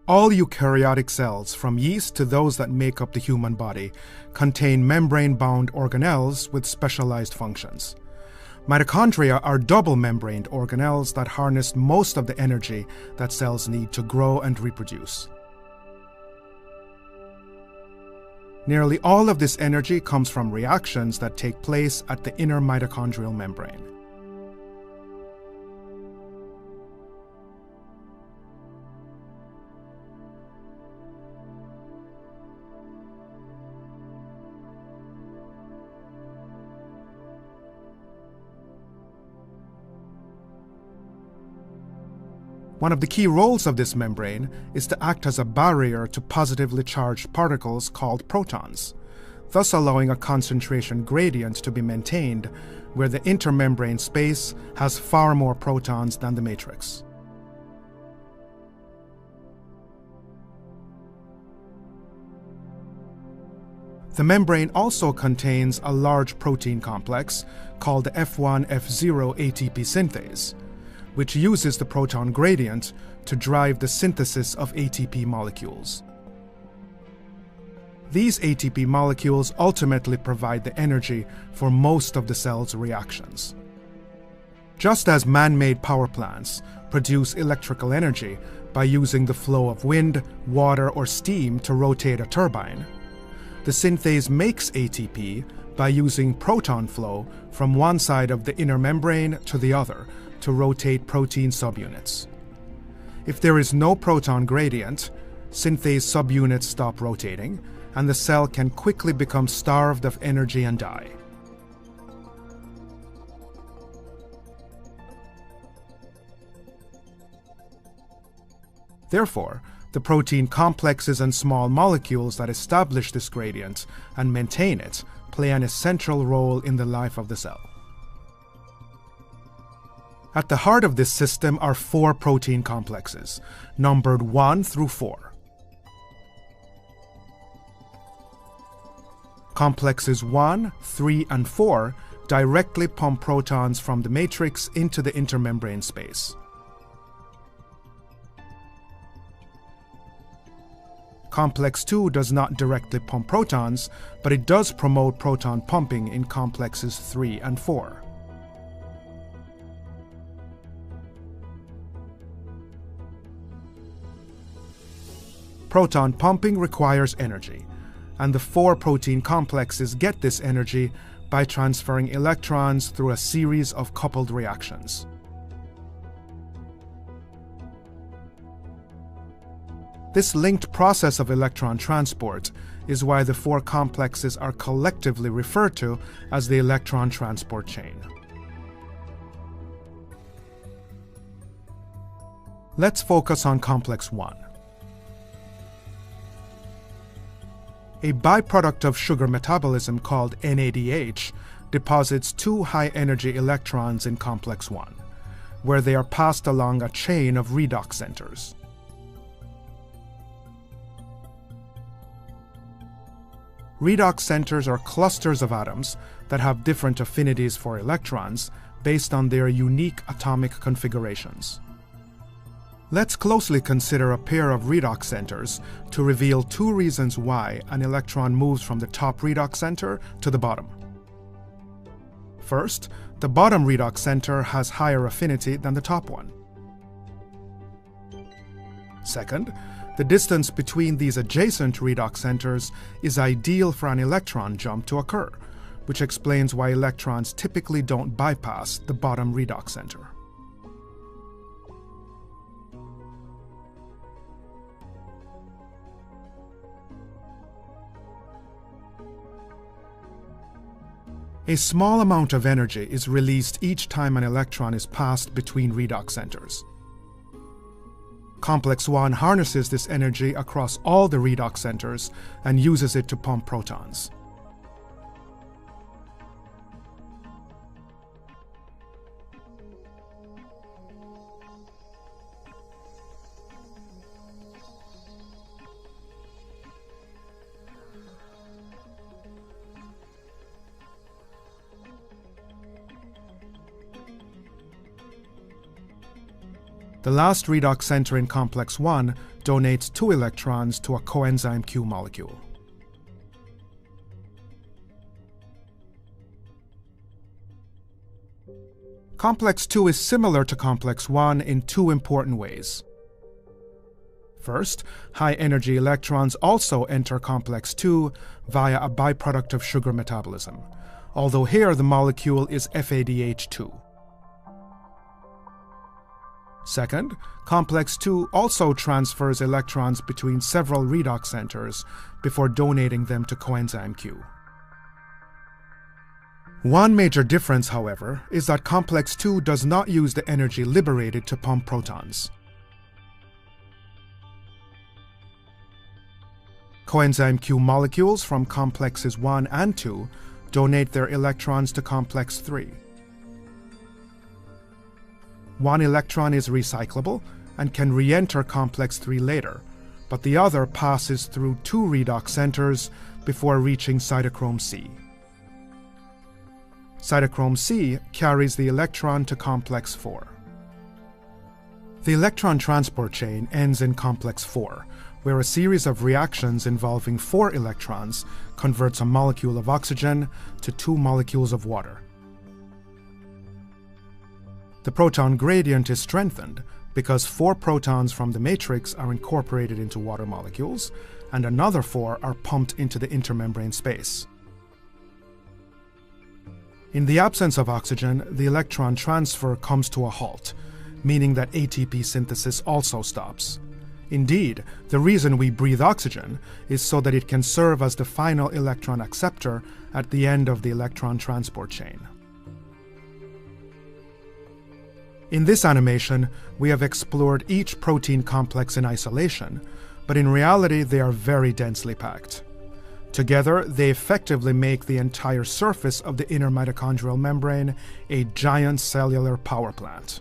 All eukaryotic cells, from yeast to those that make up the human body, contain membrane-bound organelles with specialized functions. Mitochondria are double-membraned organelles that harness most of the energy that cells need to grow and reproduce. Nearly all of this energy comes from reactions that take place at the inner mitochondrial membrane. One of the key roles of this membrane is to act as a barrier to positively charged particles called protons, thus allowing a concentration gradient to be maintained where the intermembrane space has far more protons than the matrix. The membrane also contains a large protein complex called the F1-F0 ATP synthase, which uses the proton gradient to drive the synthesis of ATP molecules. These ATP molecules ultimately provide the energy for most of the cell's reactions. Just as man-made power plants produce electrical energy by using the flow of wind, water, or steam to rotate a turbine, the synthase makes ATP by using proton flow from one side of the inner membrane to the other to rotate protein subunits. If there is no proton gradient, synthase subunits stop rotating, and the cell can quickly become starved of energy and die. Therefore, the protein complexes and small molecules that establish this gradient and maintain it play an essential role in the life of the cell. At the heart of this system are 4 protein complexes, numbered 1 through 4. Complexes 1, 3, and 4 directly pump protons from the matrix into the intermembrane space. Complex 2 does not directly pump protons, but it does promote proton pumping in complexes 3 and 4. Proton pumping requires energy, and the 4 protein complexes get this energy by transferring electrons through a series of coupled reactions. This linked process of electron transport is why the 4 complexes are collectively referred to as the electron transport chain. Let's focus on complex 1. A byproduct of sugar metabolism called NADH deposits 2 high-energy electrons in complex 1, where they are passed along a chain of redox centers. Redox centers are clusters of atoms that have different affinities for electrons based on their unique atomic configurations. Let's closely consider a pair of redox centers to reveal 2 reasons why an electron moves from the top redox center to the bottom. First, the bottom redox center has higher affinity than the top one. Second, the distance between these adjacent redox centers is ideal for an electron jump to occur, which explains why electrons typically don't bypass the bottom redox center. A small amount of energy is released each time an electron is passed between redox centers. Complex 1 harnesses this energy across all the redox centers and uses it to pump protons. The last redox center in complex 1 donates 2 electrons to a coenzyme Q molecule. Complex 2 is similar to complex 1 in 2 important ways. First, high-energy electrons also enter complex 2 via a byproduct of sugar metabolism, although here the molecule is FADH2. Second, complex 2 also transfers electrons between several redox centers before donating them to coenzyme Q. One major difference, however, is that complex 2 does not use the energy liberated to pump protons. Coenzyme Q molecules from complexes 1 and 2 donate their electrons to complex 3. One electron is recyclable and can re-enter complex 3 later, but the other passes through 2 redox centers before reaching cytochrome C. Cytochrome C carries the electron to complex 4. The electron transport chain ends in complex 4, where a series of reactions involving 4 electrons converts a molecule of oxygen to 2 molecules of water. The proton gradient is strengthened because 4 protons from the matrix are incorporated into water molecules, and another 4 are pumped into the intermembrane space. In the absence of oxygen, the electron transfer comes to a halt, meaning that ATP synthesis also stops. Indeed, the reason we breathe oxygen is so that it can serve as the final electron acceptor at the end of the electron transport chain. In this animation, we have explored each protein complex in isolation, but in reality they are very densely packed. Together, they effectively make the entire surface of the inner mitochondrial membrane a giant cellular power plant.